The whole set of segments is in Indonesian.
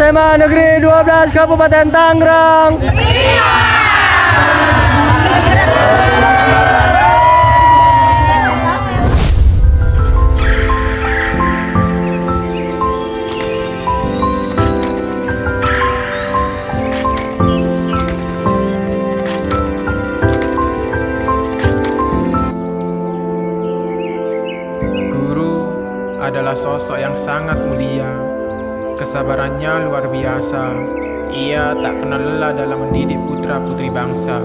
SMA Negeri 12 Kabupaten Tangerang. Guru adalah sosok yang sangat mulia. Kesabarannya luar biasa. Ia tak kenal lelah dalam mendidik putra-putri bangsa.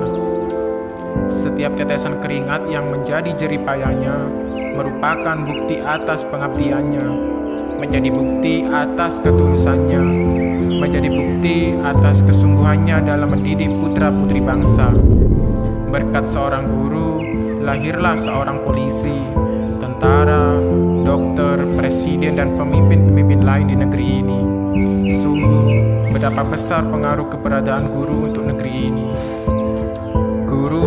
Setiap tetesan keringat yang menjadi jeripayanya merupakan bukti atas pengabdiannya, menjadi bukti atas ketulusannya, menjadi bukti atas kesungguhannya dalam mendidik putra-putri bangsa. Berkat seorang guru, lahirlah seorang polisi, tentara, dokter, presiden, dan pemimpin-pemimpin lain di negeri ini. Sungguh, betapa besar pengaruh keberadaan guru untuk negeri ini. Guru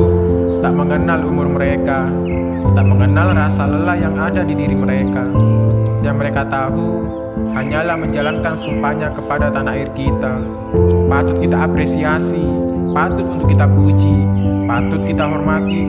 tak mengenal umur mereka, tak mengenal rasa lelah yang ada di diri mereka. Yang mereka tahu hanyalah menjalankan sumpahnya kepada tanah air kita. Patut kita apresiasi, patut untuk kita puji, patut kita hormati.